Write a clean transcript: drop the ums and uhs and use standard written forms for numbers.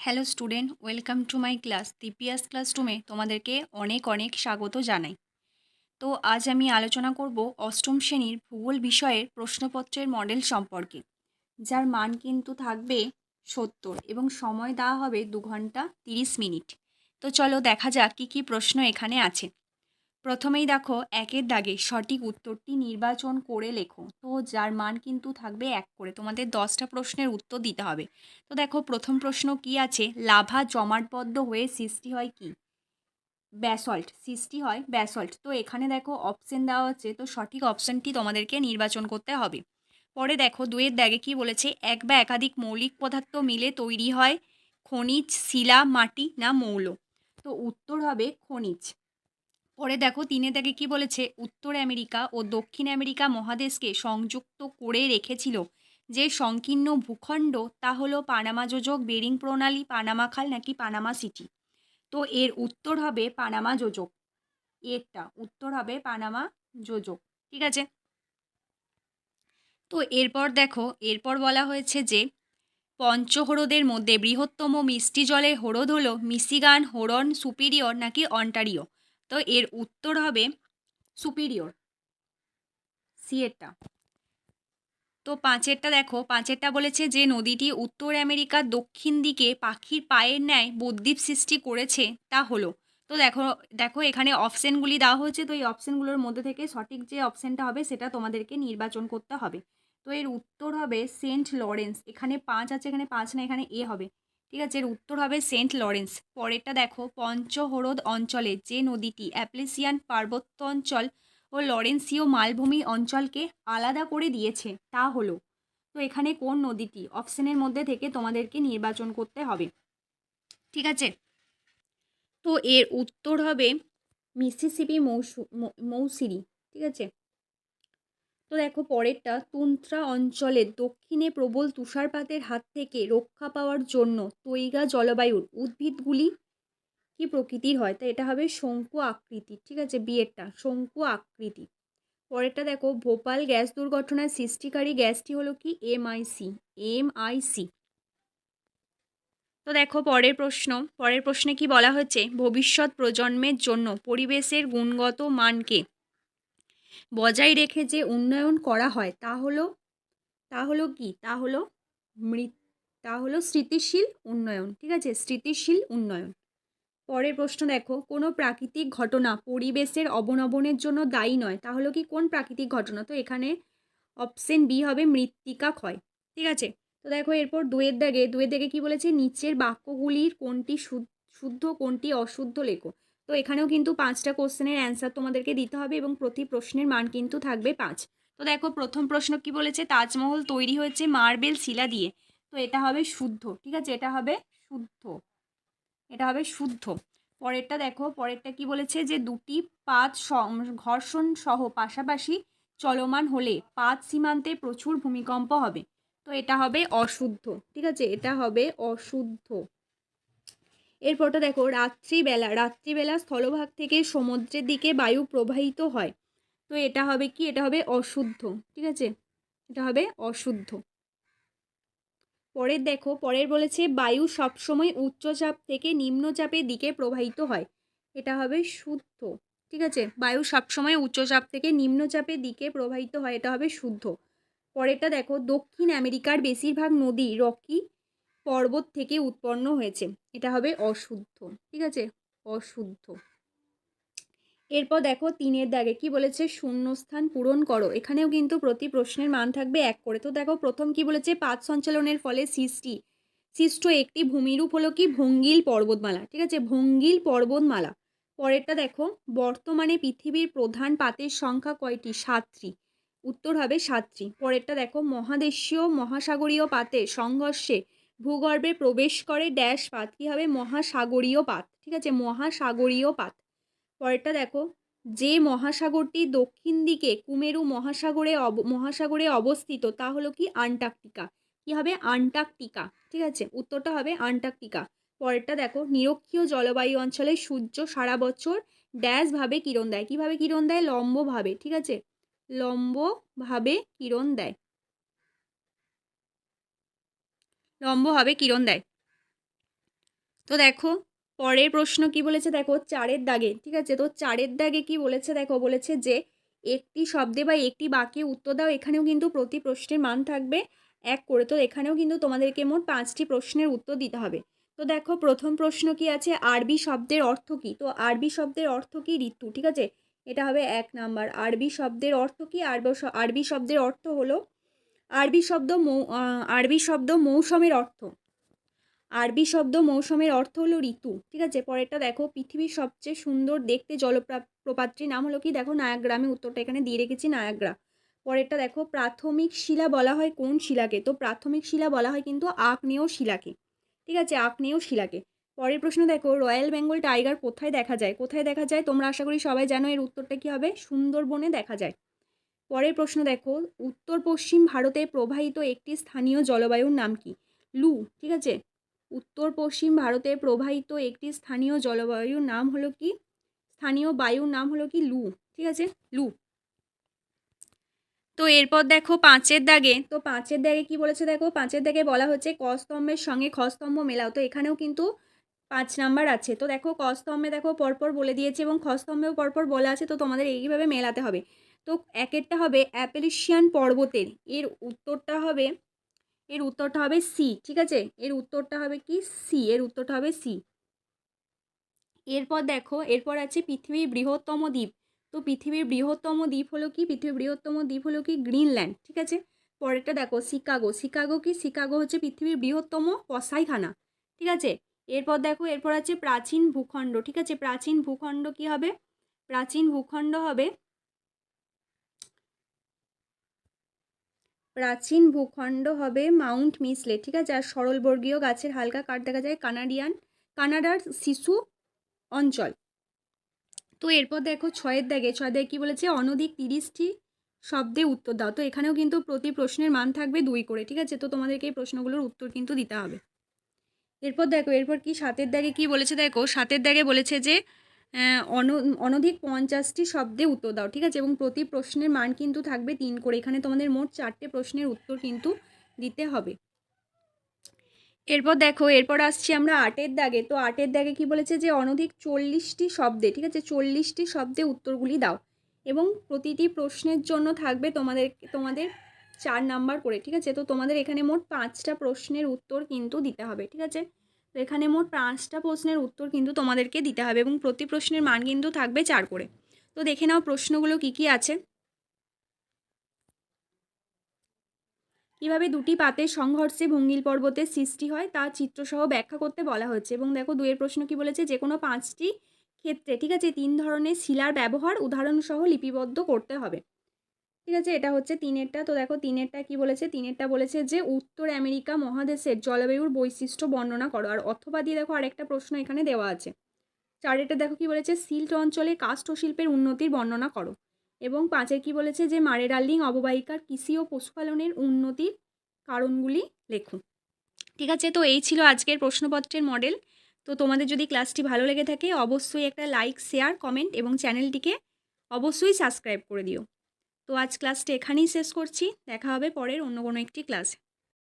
Hello student, welcome to my class দীপিয়াস ক্লাসরুমে তোমাদেরকে অনেক অনেক স্বাগত জানাই। তো আজ আমি আলোচনা করব অষ্টম শ্রেণীর ভূগোল বিষয়ের প্রশ্নপত্রের মডেল সম্পর্কে, যার মান কিন্তু থাকবে 70 এবং সময় দেওয়া হবে 2 ঘন্টা 30 মিনিট। তো চলো দেখা যাক কী কী প্রশ্ন এখানে আছে। প্রথমেই দেখো, একের দাগে সঠিক উত্তরটি নির্বাচন করে লেখো। তো যার মান কিন্তু থাকবে 1 করে, তোমাদের 10টা প্রশ্নের উত্তর দিতে হবে। তো দেখো, প্রথম প্রশ্ন কি আছে, লাভা জমাটবদ্ধ হয়ে সৃষ্টি হয় কি? ব্যাসল্ট সৃষ্টি হয় ব্যাসল্ট। তো এখানে দেখো অপশন দেওয়া হচ্ছে, তো সঠিক অপশনটি তোমাদেরকে নির্বাচন করতে হবে। পরে দেখো, দুয়ের দাগে কি বলেছে, এক বা একাধিক মৌলিক পদার্থ মিলে তৈরি হয় খনিজ, শিলা, মাটি না মৌল? তো উত্তর হবে খনিজ। পরে দেখো, তিনের দাগে কি বলেছে, উত্তর আমেরিকা ও দক্ষিণ আমেরিকা মহাদেশকে সংযুক্ত করে রেখেছিল যে সংকীর্ণ ভূখণ্ড, তা হলো পানামা যোজক, বেরিং প্রণালী, পানামা খাল নাকি পানামা সিটি? তো এর উত্তর হবে পানামা যোজক। এরটা উত্তর হবে পানামা যোজক। ঠিক আছে। তো এরপর দেখো, এরপর বলা হয়েছে যে পঞ্চহ্রদের মধ্যে বৃহত্তম মিষ্টি জলের হ্রদ হলো মিশিগান, হুরন, সুপিরিয়র নাকি অন্টারিও? তো এর উত্তর হবে সুপিরিয়র, সিয়েরটা। তো পাঁচেরটা দেখো, পাঁচেরটা বলেছে যে নদীটি উত্তর আমেরিকার দক্ষিণ দিকে পাখির পায়ের ন্যায় বদ্বীপ সৃষ্টি করেছে, তা হলো? তো দেখো দেখো এখানে অপশানগুলি দেওয়া হয়েছে, তো এই অপশানগুলোর মধ্যে থেকে সঠিক যে অপশানটা হবে সেটা তোমাদেরকে নির্বাচন করতে হবে। তো এর উত্তর হবে সেন্ট লরেন্স। এখানে 5 আছে, এখানে 5 না, এখানে এ হবে। ঠিক আছে, এর উত্তর হবে সেন্ট লরেন্স। পরেরটা দেখো, পঞ্চহ্রদ অঞ্চলে যে নদীটি অ্যাপ্লেসিয়ান পার্বত্য অঞ্চল ও লরেন্সীয় মালভূমি অঞ্চলকে আলাদা করে দিয়েছে, তা হলো? তো এখানে কোন নদীটি? অপশনের মধ্যে থেকে তোমাদেরকে নির্বাচন করতে হবে। ঠিক আছে, তো এর উত্তর হবে মিসিসিপি মৌসিরি। ঠিক আছে। তো দেখো পরেরটা, তুন্ত্রা অঞ্চলের দক্ষিণে প্রবল তুষারপাতের হাত থেকে রক্ষা পাওয়ার জন্য তৈগা জলবায়ুর উদ্ভিদগুলি কি প্রকৃতির হয়? তো এটা হবে শঙ্কু আকৃতি। ঠিক আছে, বিয়েরটা শঙ্কু আকৃতি। পরেরটা দেখো, ভোপাল গ্যাস দুর্ঘটনার সৃষ্টিকারী গ্যাসটি হলো কি? এমআইসি। এমআইসি। তো দেখো পরের প্রশ্নে কি বলা হচ্ছে, ভবিষ্যৎ প্রজন্মের জন্য পরিবেশের গুণগত মানকে বজায় রেখে যে উন্নয়ন করা হয় তা হলো কি? তা হলো স্থিতিশীল উন্নয়ন। ঠিক আছে, স্থিতিশীল উন্নয়ন। পরের প্রশ্ন দেখো, কোনো প্রাকৃতিক ঘটনা পরিবেশের অবনমনের জন্য দায়ী নয়, তা হলো কি? কোন প্রাকৃতিক ঘটনা? তো এখানে অপশন বি হবে মৃত্তিকা ক্ষয়। ঠিক আছে। তো দেখো এরপর দুয়ের দাগে কি বলেছে, নিচের বাক্যগুলির কোনটি শুদ্ধ কোনটি অশুদ্ধ লেখো। তো এখানেও কিন্তু 5টা কোশ্চেনের অ্যান্সার তোমাদেরকে দিতে হবে এবং প্রতি প্রশ্নের মান কিন্তু থাকবে 5। তো দেখো প্রথম প্রশ্ন কি বলেছে, তাজমহল তৈরি হয়েছে মার্বেল শিলা দিয়ে। তো এটা হবে শুদ্ধ। ঠিক আছে, এটা হবে শুদ্ধ, এটা হবে শুদ্ধ। পরেরটা দেখো, পরেরটা কি বলেছে, যে দুটি পাত ঘর্ষণ সহ পাশাপাশি চলমান হলে পাত সীমান্তে প্রচুর ভূমিকম্প হবে। তো এটা হবে অশুদ্ধ। ঠিক আছে, এটা হবে অশুদ্ধ। এরপরটা দেখো, রাত্রিবেলা স্থলভাগ থেকে সমুদ্রের দিকে বায়ু প্রবাহিত হয়। তো এটা হবে কি? এটা হবে অশুদ্ধ। ঠিক আছে, এটা হবে অশুদ্ধ। পরের বলেছে বায়ু সবসময় উচ্চচাপ থেকে নিম্নচাপের দিকে প্রবাহিত হয়। এটা হবে শুদ্ধ। ঠিক আছে, বায়ু সবসময় উচ্চচাপ থেকে নিম্নচাপের দিকে প্রবাহিত হয়, এটা হবে শুদ্ধ। পরেরটা দেখো, দক্ষিণ আমেরিকার বেশিরভাগ নদী রকি পর্বত থেকে উৎপন্ন হয়েছে। এটা হবে অশুদ্ধ। ঠিক আছে, অশুদ্ধ। এরপর দেখো 3-এর দাগে কি বলেছে, শূন্যস্থান পূরণ করো। এখানেও কিন্তু প্রতি প্রশ্নের মান থাকবে 1 করে। তো দেখো প্রথম কি বলেছে, পাত সঞ্চালনের ফলে সৃষ্ট একটি ভূমিরূপ হলো কি? ভঙ্গিল পর্বতমালা। ঠিক আছে, ভঙ্গিল পর্বতমালা। পরেরটা দেখো, বর্তমানে পৃথিবীর প্রধান পাতের সংখ্যা কয়টি? 7টি। উত্তর হবে 7টি। পরেরটা দেখো, মহাদেশীয় মহাসাগরীয় পাতের সংঘর্ষে ভূগর্ভে প্রবেশ করে ড্যাশ পাত। কি হবে? মহাসাগরীয় পাত। ঠিক আছে, মহাসাগরীয় পাত। পরেরটা দেখো, যে মহাসাগরটি দক্ষিণ দিকে কুমেরু মহাসাগরে অবস্থিত তা হলো কি? আন্টার্কটিকা। কি হবে? আন্টার্কটিকা। ঠিক আছে, উত্তরটা হবে আন্টার্কটিকা। পরেরটা দেখো, নিরক্ষীয় জলবায়ু অঞ্চলে সূর্য সারা বছর ড্যাশ ভাবে কিরণ দেয়। কিভাবে কিরণ দেয়? লম্বভাবে। ঠিক আছে, লম্বভাবে কিরণ দেয়, লম্বভাবে কিরণ দেয়। তো দেখো পরের প্রশ্ন কি বলেছে, দেখো 4-এর দাগে, ঠিক আছে। তো 4-এর দাগে কি বলেছে, দেখো বলেছে যে একটি শব্দে বা একটি বাক্যে উত্তর দাও। এখানেও কিন্তু প্রতি প্রশ্নের মান থাকবে 1 করে। তো এখানেও কিন্তু তোমাদেরকে মোট 5টি প্রশ্নের উত্তর দিতে হবে। তো দেখো প্রথম প্রশ্ন কি আছে, আরবি শব্দের অর্থ কি? তো আরবি শব্দের অর্থ কি? ঋতু, ঠিক আছে। এটা হবে 1 নাম্বার। আরবি শব্দের অর্থ কি? আরবি শব্দের অর্থ হলো, আরবি শব্দ মৌসুমের অর্থ। আরবি শব্দ মৌসুমের অর্থ হলো ঋতু, ঠিক আছে। পরেরটা দেখো, পৃথিবীর সবচেয়ে সুন্দর দেখতে জলপ্রপাতটির নাম হলো কি? দেখো নায়াগ্রা, আমি উত্তরটা এখানে দিয়ে রেখেছি, নায়াগ্রা। পরেরটা দেখো, প্রাথমিক শিলা বলা হয় কোন শিলাকে? তো প্রাথমিক শিলা বলা হয় কিন্তু আগ্নেয় শিলাকে, ঠিক আছে, আগ্নেয় শিলাকে। পরের প্রশ্ন দেখো, রয়্যাল বেঙ্গল টাইগার কোথায় দেখা যায়? কোথায় দেখা যায়? তোমরা আশা করি সবাই জানো, এর উত্তরটা কি হবে? সুন্দরবনে দেখা যায়। পরের প্রশ্ন দেখো, উত্তর পশ্চিম ভারতে প্রবাহিত একটি স্থানীয় জলবায়ুর নাম কি? লু, ঠিক আছে। উত্তর পশ্চিম ভারতে প্রবাহিত একটি স্থানীয় জলবায়ুর নাম হলো কি? স্থানীয় বায়ুর নাম হলো কি? লু, ঠিক আছে, লু। তো এরপর দেখো 5-এর দাগে, তো 5-এর দাগে কি বলেছে, দেখো 5-এর দাগে বলা হচ্ছে ক স্তম্ভের সঙ্গে খ স্তম্ভ মেলাও। তো এখানেও কিন্তু 5 নাম্বার আছে। তো দেখো ক স্তম্ভে দেখো পরপর বলে দিয়েছে এবং খ স্তম্ভেও পরপর বলা আছে, তো তোমাদের এইভাবে মেলাতে হবে। তো একেরটা হবে অ্যাপেলিশিয়ান পর্বতের, এর উত্তরটা হবে সি, ঠিক আছে। এর উত্তরটা হবে কি? সি, এর উত্তরটা হবে সি। এরপর দেখো, এরপর আছে পৃথিবীর বৃহত্তম দ্বীপ। তো পৃথিবীর বৃহত্তম দ্বীপ হলো কি? পৃথিবীর বৃহত্তম দ্বীপ হলো কি? গ্রিনল্যান্ড, ঠিক আছে। পরেরটা দেখো শিকাগো, শিকাগো কি? শিকাগো হচ্ছে পৃথিবীর বৃহত্তম কসাইখানা, ঠিক আছে। এরপর দেখো, এরপর আছে প্রাচীন ভূখণ্ড, ঠিক আছে। প্রাচীন ভূখণ্ড কি হবে? প্রাচীন ভূখণ্ড হবে, প্রাচীন ভূখণ্ড হবে মাউন্ট মিসলে, ঠিক আছে। আর সরলবর্গীয় গাছের হালকা কাঠ দেখা যায় কানাডার শিশু অঞ্চল। তো এরপর দেখো 6-এর দাগে, 6-এর দাগে কী বলেছে, অনধিক 30টি শব্দে উত্তর দাও। তো এখানেও কিন্তু প্রতি প্রশ্নের মান থাকবে 2 করে, ঠিক আছে। তো তোমাদেরকে এই প্রশ্নগুলোর উত্তর কিন্তু দিতে হবে। এরপর দেখো, এরপর কি 7-এর দাগে কী বলেছে, দেখো 7-এর দাগে বলেছে যে অনধিক 50টি শব্দে উত্তর দাও, ঠিক আছে। এবং প্রতি প্রশ্নের মান কিন্তু থাকবে 3 করে। এখানে তোমাদের মোট 4টে প্রশ্নের উত্তর কিন্তু দিতে হবে। এরপর দেখো, এরপর আসছি আমরা 8-এর দাগে। তো 8-এর দাগে কি বলেছে, যে অনধিক 40টি শব্দে, ঠিক আছে, 40টি শব্দে উত্তরগুলি দাও এবং প্রতিটি প্রশ্নের জন্য থাকবে তোমাদের 4 নাম্বার করে, ঠিক আছে। তো তোমাদের এখানে মোট 5টা প্রশ্নের উত্তর কিন্তু দিতে হবে, ঠিক আছে। তো এখানে মোট 5টা প্রশ্নের উত্তর কিন্তু তোমাদেরকে দিতে হবে এবং প্রতি প্রশ্নের মান কিন্তু থাকবে 4 করে। তো দেখে নাও প্রশ্নগুলো কি কি আছে। কীভাবে দুটি পাতের সংঘর্ষে ভঙ্গিল পর্বতের সৃষ্টি হয় তা চিত্রসহ ব্যাখ্যা করতে বলা হয়েছে। এবং দেখো 2-এর প্রশ্ন কি বলেছে, যে কোনো 5টি ক্ষেত্রে, ঠিক আছে, 3 ধরনের শিলার ব্যবহার উদাহরণসহ লিপিবদ্ধ করতে হবে, ঠিক আছে। এটা হচ্ছে 3-এরটা। তো দেখো 3-এরটা কি বলেছে, 3-এরটা বলেছে যে উত্তর আমেরিকা মহাদেশের জলবায়ুর বৈশিষ্ট্য বর্ণনা করো। আর অথবা দিয়ে দেখো আরেকটা প্রশ্ন এখানে দেওয়া আছে। 4-এরটা দেখো কি বলেছে, সিল্ট অঞ্চলে কাষ্ঠ শিল্পের উন্নতির বর্ণনা করো। এবং 5-এর কি বলেছে, যে মারেডার্লিং অববাহিকার কৃষি ও পশুপালনের উন্নতির কারণগুলি লেখো, ঠিক আছে। তো এই ছিল আজকের প্রশ্নপত্রের মডেল। তো তোমাদের যদি ক্লাসটি ভালো লেগে থাকে অবশ্যই একটা লাইক, শেয়ার, কমেন্ট এবং চ্যানেলটিকে অবশ্যই সাবস্ক্রাইব করে দিও। তো আজ ক্লাসটি এখানেই শেষ করছি, দেখা হবে পরের অন্য কোনো একটি ক্লাসে।